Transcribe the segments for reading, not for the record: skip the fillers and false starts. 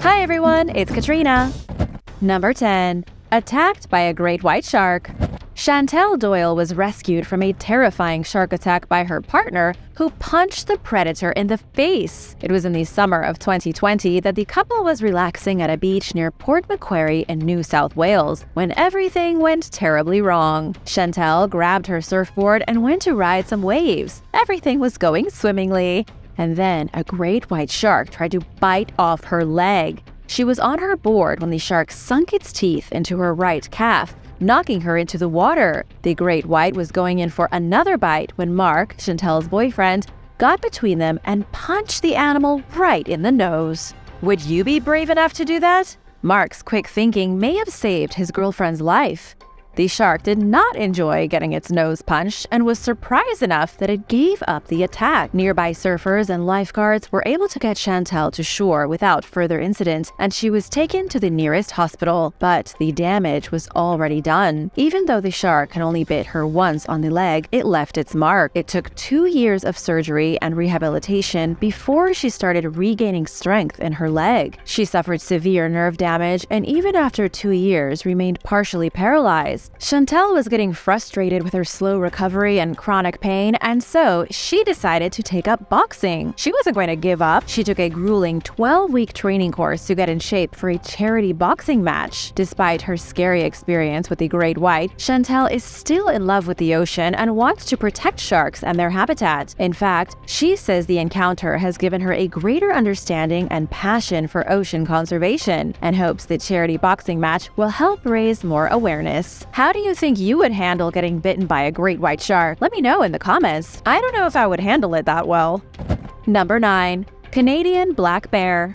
Hi everyone, it's Katrina. Number 10. Attacked by a great white shark. Chantel Doyle was rescued from a terrifying shark attack by her partner, who punched the predator in the face. It was in the summer of 2020 that the couple was relaxing at a beach near Port Macquarie in New South Wales when everything went terribly wrong. Chantel grabbed her surfboard and went to ride some waves. Everything was going swimmingly. And then a great white shark tried to bite off her leg. She was on her board when the shark sunk its teeth into her right calf, knocking her into the water. The great white was going in for another bite when Mark, Chantel's boyfriend, got between them and punched the animal right in the nose. Would you be brave enough to do that? Mark's quick thinking may have saved his girlfriend's life. The shark did not enjoy getting its nose punched and was surprised enough that it gave up the attack. Nearby surfers and lifeguards were able to get Chantel to shore without further incident, and she was taken to the nearest hospital. But the damage was already done. Even though the shark had only bit her once on the leg, it left its mark. It took 2 years of surgery and rehabilitation before she started regaining strength in her leg. She suffered severe nerve damage and even after 2 years remained partially paralyzed. Chantel was getting frustrated with her slow recovery and chronic pain, and so she decided to take up boxing. She wasn't going to give up. She took a grueling 12-week training course to get in shape for a charity boxing match. Despite her scary experience with the great white, Chantel is still in love with the ocean and wants to protect sharks and their habitat. In fact, she says the encounter has given her a greater understanding and passion for ocean conservation, and hopes the charity boxing match will help raise more awareness. How do you think you would handle getting bitten by a great white shark? Let me know in the comments. I don't know if I would handle it that well. Number 9. Canadian black bear.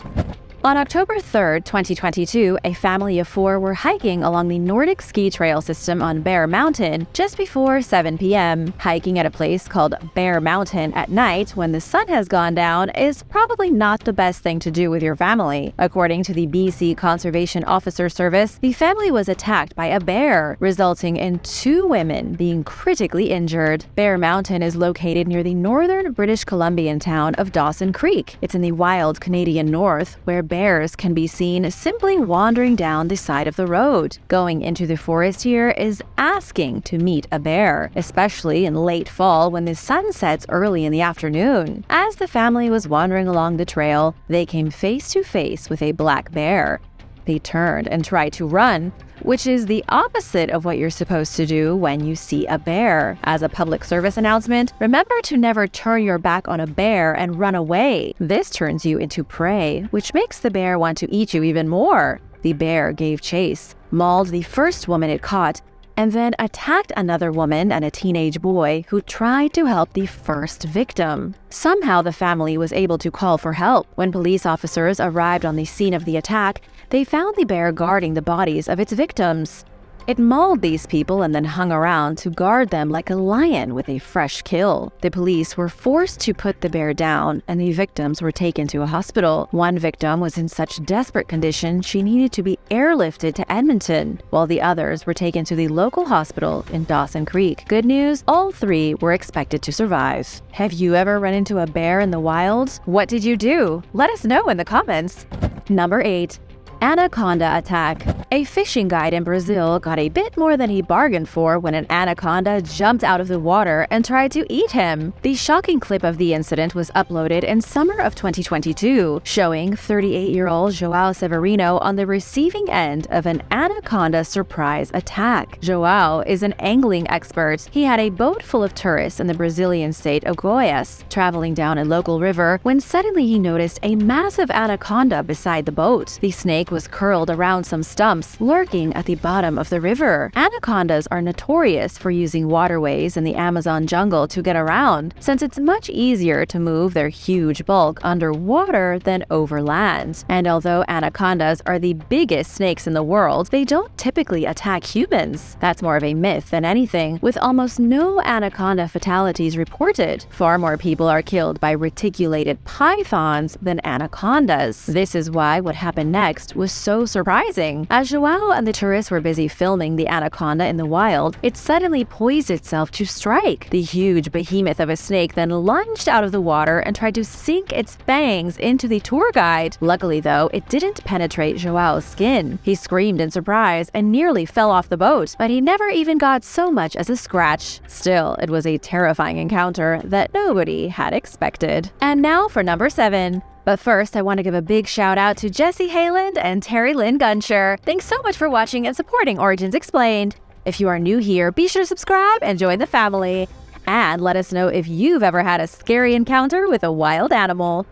On October 3, 2022, a family of 4 were hiking along the Nordic ski trail system on Bear Mountain just before 7 p.m. Hiking at a place called Bear Mountain at night when the sun has gone down is probably not the best thing to do with your family. According to the BC Conservation Officer Service, the family was attacked by a bear, resulting in 2 women being critically injured. Bear Mountain is located near the northern British Columbian town of Dawson Creek. It's in the wild Canadian north, where bears can be seen simply wandering down the side of the road. Going into the forest here is asking to meet a bear, especially in late fall when the sun sets early in the afternoon. As the family was wandering along the trail, they came face to face with a black bear. They turned and tried to run, which is the opposite of what you're supposed to do when you see a bear. As a public service announcement, remember to never turn your back on a bear and run away. This turns you into prey, which makes the bear want to eat you even more. The bear gave chase, mauled the first woman it caught, and then attacked another woman and a teenage boy who tried to help the first victim. Somehow the family was able to call for help. When police officers arrived on the scene of the attack, they found the bear guarding the bodies of its victims. It mauled these people and then hung around to guard them like a lion with a fresh kill. The police were forced to put the bear down, and the victims were taken to a hospital. One victim was in such desperate condition she needed to be airlifted to Edmonton, while the others were taken to the local hospital in Dawson Creek. Good news, all 3 were expected to survive. Have you ever run into a bear in the wild? What did you do? Let us know in the comments. Number 8. Anaconda attack. A fishing guide in Brazil got a bit more than he bargained for when an anaconda jumped out of the water and tried to eat him. The shocking clip of the incident was uploaded in summer of 2022, showing 38-year-old João Severino on the receiving end of an anaconda surprise attack. João is an angling expert. He had a boat full of tourists in the Brazilian state of Goiás, traveling down a local river, when suddenly he noticed a massive anaconda beside the boat. The snake was curled around some stumps, lurking at the bottom of the river. Anacondas are notorious for using waterways in the Amazon jungle to get around, since it's much easier to move their huge bulk underwater than over land. And although anacondas are the biggest snakes in the world, they don't typically attack humans. That's more of a myth than anything, with almost no anaconda fatalities reported. Far more people are killed by reticulated pythons than anacondas. This is why what happened next was so surprising. As Joao and the tourists were busy filming the anaconda in the wild, it suddenly poised itself to strike. The huge behemoth of a snake then lunged out of the water and tried to sink its fangs into the tour guide. Luckily though, it didn't penetrate Joao's skin. He screamed in surprise and nearly fell off the boat, but he never even got so much as a scratch. Still, it was a terrifying encounter that nobody had expected. And now for number 7. But first, I want to give a big shout out to Jesse Hayland and Terry Lynn Gunshire. Thanks so much for watching and supporting Origins Explained. If you are new here, be sure to subscribe and join the family. And let us know if you've ever had a scary encounter with a wild animal.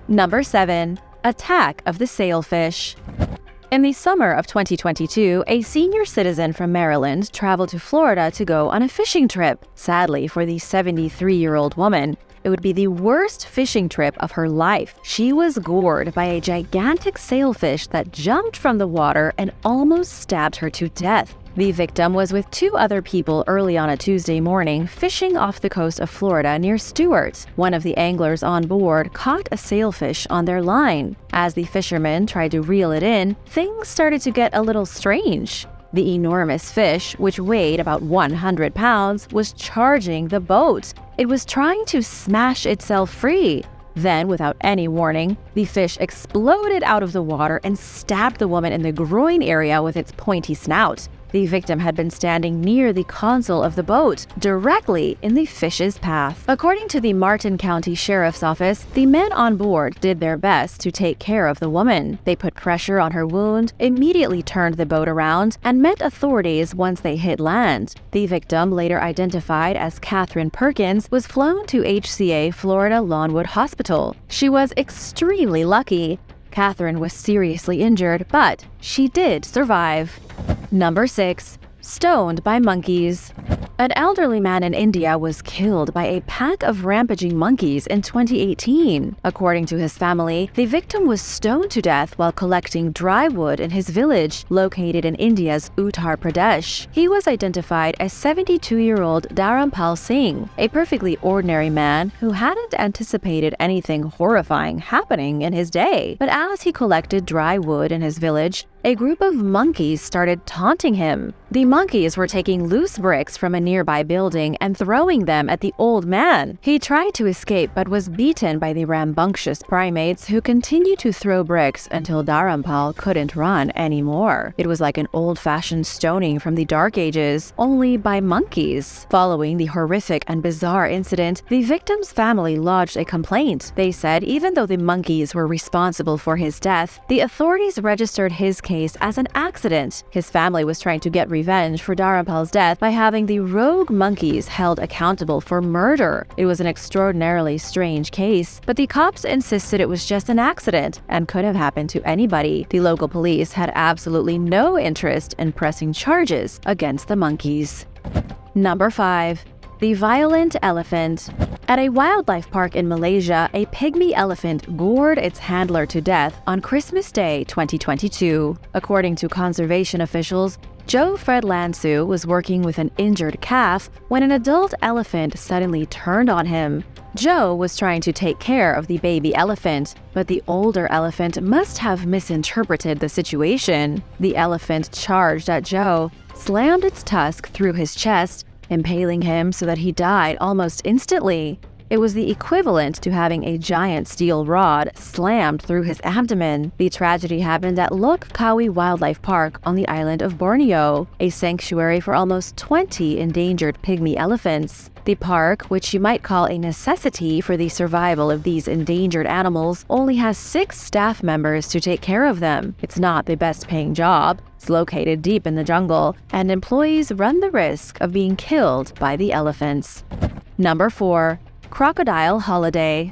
Number 7. Attack of the Sailfish. In the summer of 2022, a senior citizen from Maryland traveled to Florida to go on a fishing trip. Sadly, for the 73-year-old woman, it would be the worst fishing trip of her life. She was gored by a gigantic sailfish that jumped from the water and almost stabbed her to death. The victim was with 2 other people early on a Tuesday morning fishing off the coast of Florida near Stuart. One of the anglers on board caught a sailfish on their line. As the fishermen tried to reel it in, things started to get a little strange. The enormous fish, which weighed about 100 pounds, was charging the boat. It was trying to smash itself free. Then, without any warning, the fish exploded out of the water and stabbed the woman in the groin area with its pointy snout. The victim had been standing near the console of the boat, directly in the fish's path. According to the Martin County Sheriff's Office, the men on board did their best to take care of the woman. They put pressure on her wound, immediately turned the boat around, and met authorities once they hit land. The victim, later identified as Catherine Perkins, was flown to HCA Florida Lawnwood Hospital. She was extremely lucky. Catherine was seriously injured, but she did survive. Number 6. Stoned by monkeys. An elderly man in India was killed by a pack of rampaging monkeys in 2018. According to his family, the victim was stoned to death while collecting dry wood in his village, located in India's Uttar Pradesh. He was identified as 72-year-old Dharampal Singh, a perfectly ordinary man who hadn't anticipated anything horrifying happening in his day. But as he collected dry wood in his village, a group of monkeys started taunting him. The monkeys were taking loose bricks from a nearby building and throwing them at the old man. He tried to escape but was beaten by the rambunctious primates who continued to throw bricks until Dharampal couldn't run anymore. It was like an old-fashioned stoning from the Dark Ages, only by monkeys. Following the horrific and bizarre incident, the victim's family lodged a complaint. They said even though the monkeys were responsible for his death, the authorities registered his case as an accident. His family was trying to get revenge for Dharampal's death by having the rogue monkeys held accountable for murder. It was an extraordinarily strange case, but the cops insisted it was just an accident and could have happened to anybody. The local police had absolutely no interest in pressing charges against the monkeys. Number 5. The violent elephant. At a wildlife park in Malaysia, a pygmy elephant gored its handler to death on Christmas Day 2022. According to conservation officials, Joe Fred Lansu was working with an injured calf when an adult elephant suddenly turned on him. Joe was trying to take care of the baby elephant, but the older elephant must have misinterpreted the situation. The elephant charged at Joe, slammed its tusk through his chest, impaling him so that he died almost instantly. It was the equivalent to having a giant steel rod slammed through his abdomen. The tragedy happened at Lok Kawi Wildlife Park on the island of Borneo, a sanctuary for almost 20 endangered pygmy elephants. The park, which you might call a necessity for the survival of these endangered animals, only has 6 staff members to take care of them. It's not the best-paying job. It's located deep in the jungle, and employees run the risk of being killed by the elephants. Number 4. Crocodile holiday.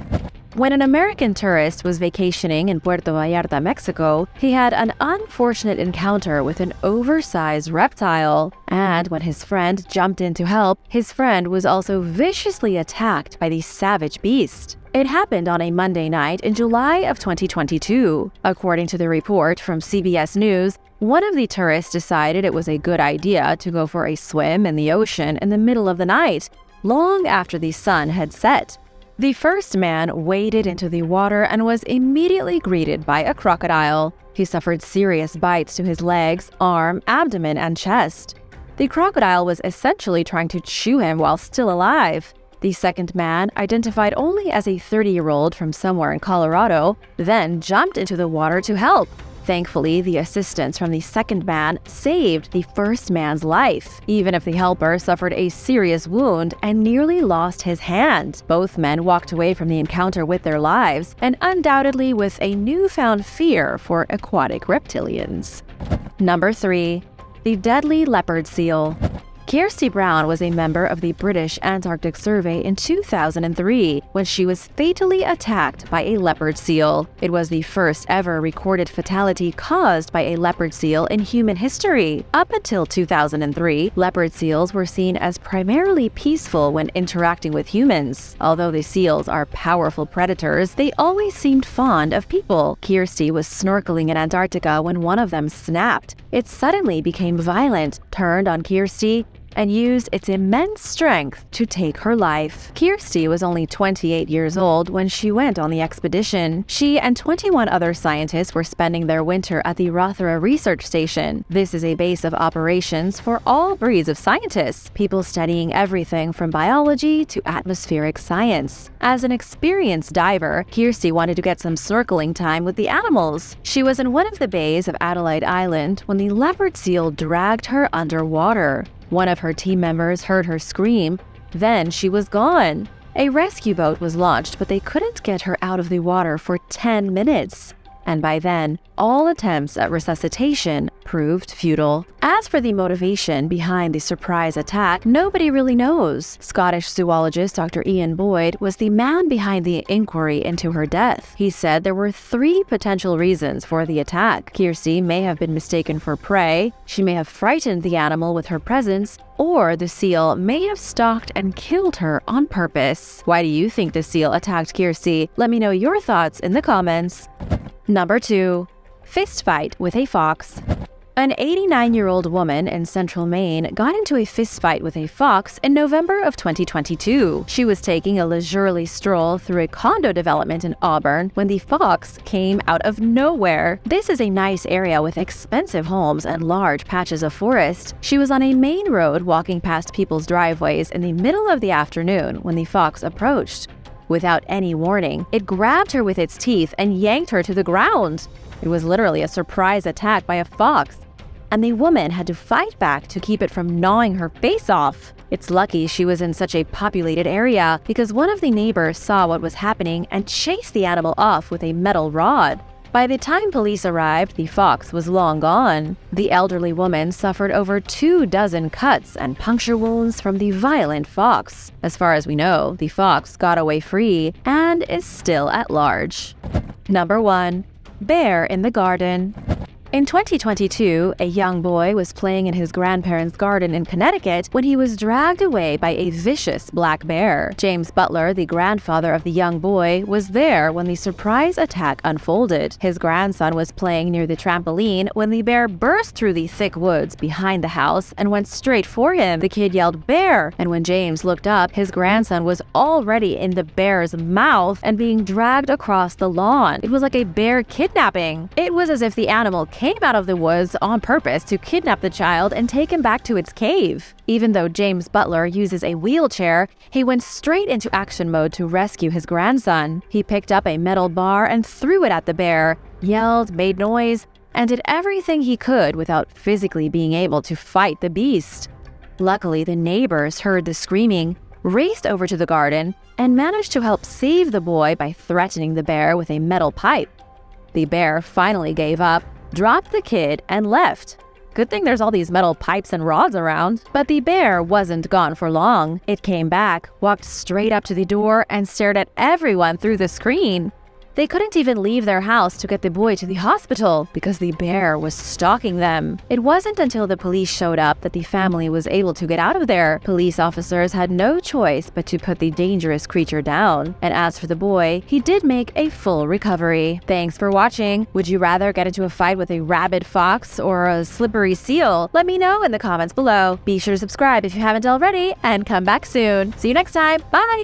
When an American tourist was vacationing in Puerto Vallarta, Mexico, he had an unfortunate encounter with an oversized reptile. And when his friend jumped in to help, his friend was also viciously attacked by the savage beast. It happened on a Monday night in July of 2022. According to the report from CBS News, one of the tourists decided it was a good idea to go for a swim in the ocean in the middle of the night, long after the sun had set. The first man waded into the water and was immediately greeted by a crocodile. He suffered serious bites to his legs, arm, abdomen, and chest. The crocodile was essentially trying to chew him while still alive. The second man, identified only as a 30-year-old from somewhere in Colorado, then jumped into the water to help. Thankfully, the assistance from the second man saved the first man's life, even if the helper suffered a serious wound and nearly lost his hand. Both men walked away from the encounter with their lives, and undoubtedly with a newfound fear for aquatic reptilians. Number 3. The deadly leopard seal. Kirsty Brown was a member of the British Antarctic Survey in 2003 when she was fatally attacked by a leopard seal. It was the first ever recorded fatality caused by a leopard seal in human history. Up until 2003, leopard seals were seen as primarily peaceful when interacting with humans. Although the seals are powerful predators, they always seemed fond of people. Kirsty was snorkeling in Antarctica when one of them snapped. It suddenly became violent, turned on Kirsty, and used its immense strength to take her life. Kirsty was only 28 years old when she went on the expedition. She and 21 other scientists were spending their winter at the Rothera Research Station. This is a base of operations for all breeds of scientists, people studying everything from biology to atmospheric science. As an experienced diver, Kirsty wanted to get some snorkeling time with the animals. She was in one of the bays of Adelaide Island when the leopard seal dragged her underwater. One of her team members heard her scream, then she was gone. A rescue boat was launched, but they couldn't get her out of the water for 10 minutes. And by then, all attempts at resuscitation proved futile. As for the motivation behind the surprise attack, nobody really knows. Scottish zoologist Dr. Ian Boyd was the man behind the inquiry into her death. He said there were 3 potential reasons for the attack. Kirsty may have been mistaken for prey, she may have frightened the animal with her presence, or the seal may have stalked and killed her on purpose. Why do you think the seal attacked Kirsty? Let me know your thoughts in the comments. Number 2. Fist fight with a fox. An 89-year-old woman in central Maine got into a fistfight with a fox in November of 2022. She was taking a leisurely stroll through a condo development in Auburn when the fox came out of nowhere. This is a nice area with expensive homes and large patches of forest. She was on a main road walking past people's driveways in the middle of the afternoon when the fox approached. Without any warning, it grabbed her with its teeth and yanked her to the ground. It was literally a surprise attack by a fox, and the woman had to fight back to keep it from gnawing her face off. It's lucky she was in such a populated area because one of the neighbors saw what was happening and chased the animal off with a metal rod. By the time police arrived, the fox was long gone. The elderly woman suffered over 24 cuts and puncture wounds from the violent fox. As far as we know, the fox got away free and is still at large. Number 1. Bear in the garden. In 2022, a young boy was playing in his grandparents' garden in Connecticut when he was dragged away by a vicious black bear. James Butler, the grandfather of the young boy, was there when the surprise attack unfolded. His grandson was playing near the trampoline when the bear burst through the thick woods behind the house and went straight for him. The kid yelled, "Bear!" And when James looked up, his grandson was already in the bear's mouth and being dragged across the lawn. It was like a bear kidnapping. It was as if the animal came out of the woods on purpose to kidnap the child and take him back to its cave. Even though James Butler uses a wheelchair, he went straight into action mode to rescue his grandson. He picked up a metal bar and threw it at the bear, yelled, made noise, and did everything he could without physically being able to fight the beast. Luckily, the neighbors heard the screaming, raced over to the garden, and managed to help save the boy by threatening the bear with a metal pipe. The bear finally gave up, dropped the kid, and left. Good thing there's all these metal pipes and rods around. But the bear wasn't gone for long. It came back, walked straight up to the door, and stared at everyone through the screen. They couldn't even leave their house to get the boy to the hospital because the bear was stalking them. It wasn't until the police showed up that the family was able to get out of there. Police officers had no choice but to put the dangerous creature down. And as for the boy, he did make a full recovery. Thanks for watching. Would you rather get into a fight with a rabid fox or a slippery seal? Let me know in the comments below. Be sure to subscribe if you haven't already and come back soon. See you next time. Bye!